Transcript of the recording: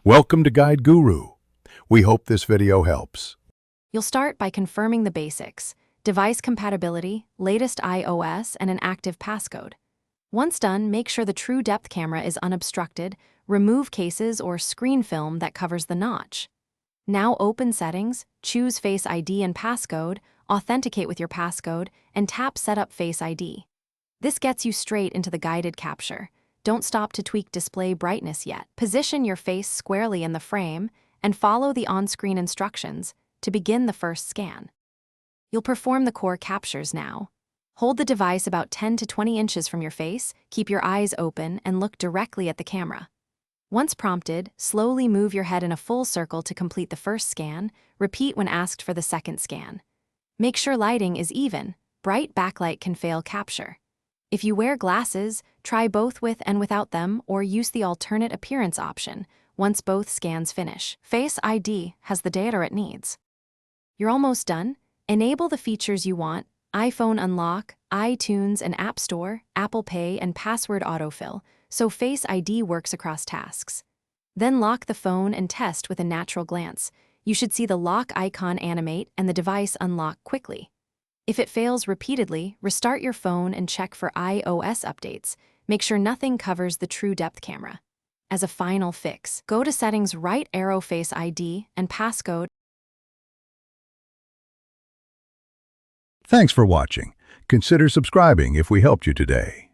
Welcome to Guide Guru. We hope this video helps. You'll start by confirming the basics: device compatibility, latest iOS, and an active passcode. Once done, make sure the true depth camera is unobstructed, remove cases or screen film that covers the notch. Now open Settings, choose Face ID and Passcode, authenticate with your passcode, and tap Setup Face ID. This gets you straight into the guided capture. Don't stop to tweak display brightness yet. Position your face squarely in the frame and follow the on-screen instructions to begin the first scan. You'll perform the core captures now. Hold the device about 10 to 20 inches from your face, keep your eyes open, and look directly at the camera. Once prompted, slowly move your head in a full circle to complete the first scan. Repeat when asked for the second scan. Make sure lighting is even. Bright backlight can fail capture. If you wear glasses, try both with and without them, or use the alternate appearance option once both scans finish. Face ID has the data it needs. You're almost done. Enable the features you want: iPhone unlock, iTunes and App Store, Apple Pay, and password autofill, so Face ID works across tasks. Then lock the phone and test with a natural glance. You should see the lock icon animate and the device unlock quickly. If it fails repeatedly, restart your phone and check for iOS updates. Make sure nothing covers the true depth camera. As a final fix, go to Settings, right arrow Face ID and Passcode. Thanks for watching. Consider subscribing if we helped you today.